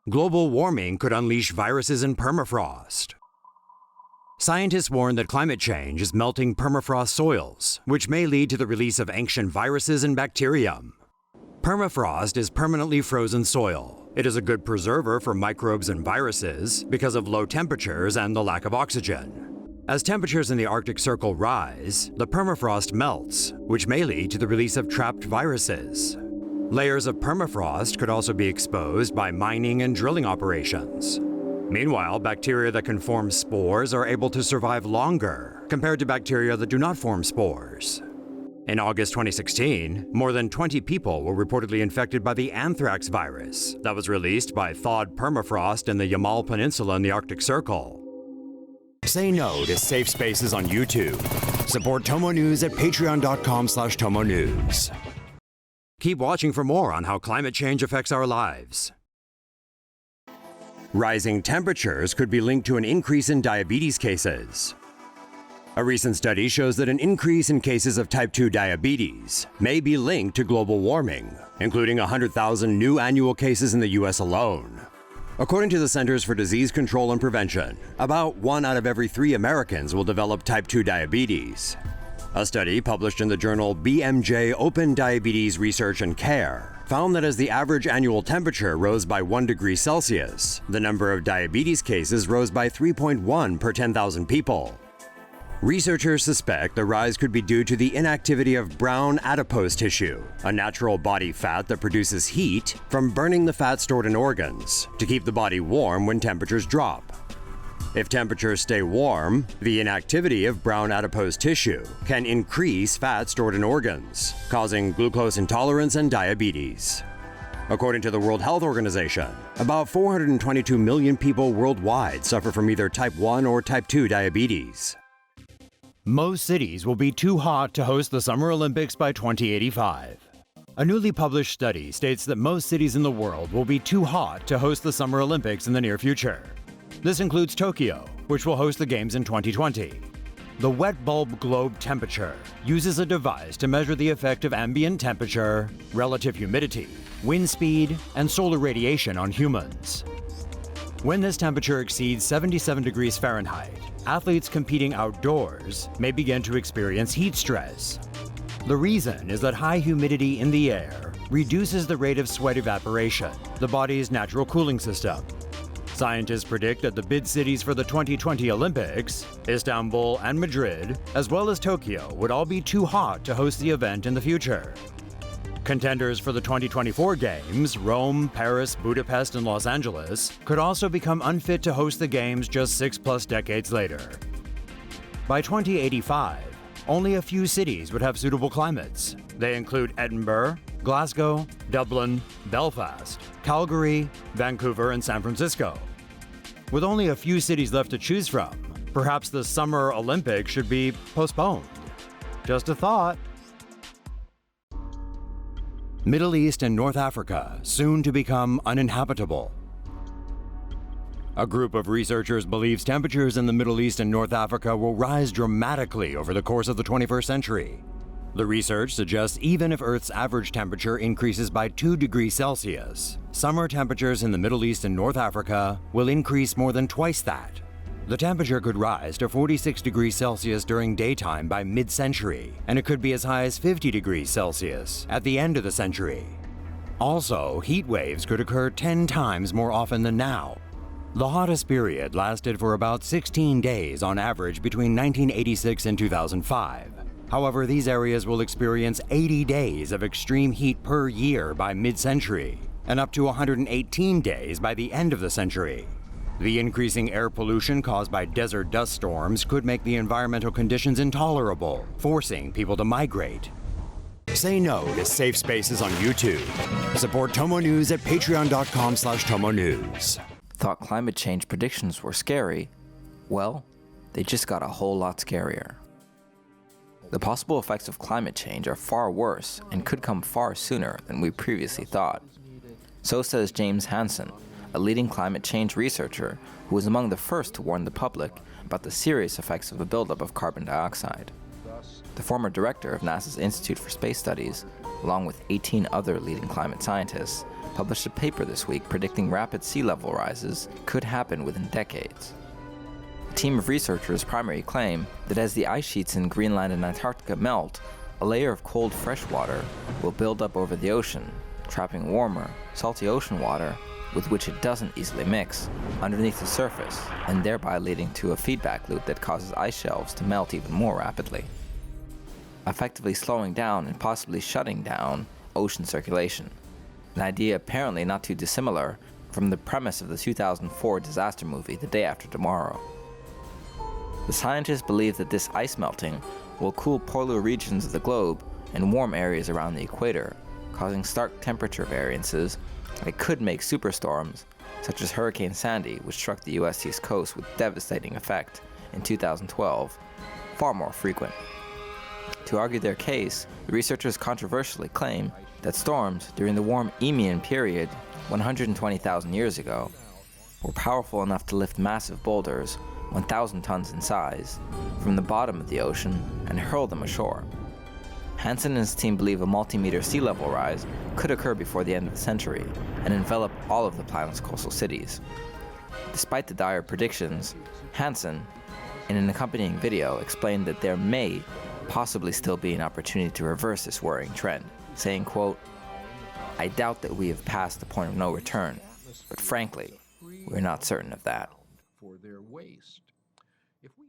Global warming could unleash viruses in permafrost. Scientists warn that climate change is melting permafrost soils, which may lead to the release of ancient viruses and bacterium. Permafrost is permanently frozen soil. It is a good preserver for microbes and viruses because of low temperatures and the lack of oxygen. As temperatures in the Arctic Circle rise, the permafrost melts, which may lead to the release of trapped viruses. Layers of permafrost could also be exposed by mining and drilling operations. Meanwhile, bacteria that can form spores are able to survive longer compared to bacteria that do not form spores. In August 2016, more than 20 people were reportedly infected by the anthrax virus that was released by thawed permafrost in the Yamal Peninsula in the Arctic Circle. Say no to safe spaces on YouTube. Support TomoNews at patreon.com/TomoNews. Keep watching for more on how climate change affects our lives. Rising temperatures could be linked to an increase in diabetes cases. A recent study shows that an increase in cases of type 2 diabetes may be linked to global warming, including 100,000 new annual cases in the US alone. According to the Centers for Disease Control and Prevention, about 1 out of every 3 Americans will develop type 2 diabetes. A study published in the journal BMJ Open Diabetes Research and Care found that as the average annual temperature rose by 1 degree Celsius, the number of diabetes cases rose by 3.1 per 10,000 people. Researchers suspect the rise could be due to the inactivity of brown adipose tissue, a natural body fat that produces heat from burning the fat stored in organs to keep the body warm when temperatures drop. If temperatures stay warm, the inactivity of brown adipose tissue can increase fat stored in organs, causing glucose intolerance and diabetes. According to the World Health Organization, about 422 million people worldwide suffer from either type 1 or type 2 diabetes. Most cities will be too hot to host the Summer Olympics by 2085. A newly published study states that most cities in the world will be too hot to host the Summer Olympics in the near future. This includes Tokyo, which will host the Games in 2020. The wet bulb globe temperature uses a device to measure the effect of ambient temperature, relative humidity, wind speed, and solar radiation on humans. When this temperature exceeds 77 degrees Fahrenheit, athletes competing outdoors may begin to experience heat stress. The reason is that high humidity in the air reduces the rate of sweat evaporation, the body's natural cooling system. Scientists predict that the bid cities for the 2020 Olympics, Istanbul and Madrid, as well as Tokyo, would all be too hot to host the event in the future. Contenders for the 2024 Games, Rome, Paris, Budapest, and Los Angeles, could also become unfit to host the Games just 6+ decades later. By 2085, only a few cities would have suitable climates. They include Edinburgh, Glasgow, Dublin, Belfast, Calgary, Vancouver, and San Francisco. With only a few cities left to choose from, perhaps the Summer Olympics should be postponed. Just a thought. Middle East and North Africa soon to become uninhabitable. A group of researchers believes temperatures in the Middle East and North Africa will rise dramatically over the course of the 21st century. The research suggests even if Earth's average temperature increases by 2 degrees Celsius, summer temperatures in the Middle East and North Africa will increase more than twice that. The temperature could rise to 46 degrees Celsius during daytime by mid-century, and it could be as high as 50 degrees Celsius at the end of the century. Also, heat waves could occur 10 times more often than now. The hottest period lasted for about 16 days on average between 1986 and 2005. However, these areas will experience 80 days of extreme heat per year by mid-century, and up to 118 days by the end of the century. The increasing air pollution caused by desert dust storms could make the environmental conditions intolerable, forcing people to migrate. Say no to safe spaces on YouTube. Support TomoNews at patreon.com/TomoNews. Thought climate change predictions were scary? Well, they just got a whole lot scarier. The possible effects of climate change are far worse and could come far sooner than we previously thought. So says James Hansen, a leading climate change researcher who was among the first to warn the public about the serious effects of the buildup of carbon dioxide. The former director of NASA's Institute for Space Studies, along with 18 other leading climate scientists, published a paper this week predicting rapid sea level rises could happen within decades. A team of researchers' primary claim that as the ice sheets in Greenland and Antarctica melt, a layer of cold fresh water will build up over the ocean, trapping warmer, salty ocean water with which it doesn't easily mix underneath the surface, and thereby leading to a feedback loop that causes ice shelves to melt even more rapidly, effectively slowing down and possibly shutting down ocean circulation. An idea apparently not too dissimilar from the premise of the 2004 disaster movie The Day After Tomorrow. The scientists believe that this ice melting will cool polar regions of the globe and warm areas around the equator, causing stark temperature variances that could make superstorms, such as Hurricane Sandy, which struck the US East Coast with devastating effect in 2012, far more frequent. To argue their case, the researchers controversially claim that storms during the warm Eemian period 120,000 years ago were powerful enough to lift massive boulders, 1,000 tons in size, from the bottom of the ocean and hurl them ashore. Hansen and his team believe a multi-meter sea level rise could occur before the end of the century and envelop all of the planet's coastal cities. Despite the dire predictions, Hansen, in an accompanying video, explained that there may possibly still be an opportunity to reverse this worrying trend, saying, quote, "I doubt that we have passed the point of no return, but frankly, we're not certain of that." For their waste. If we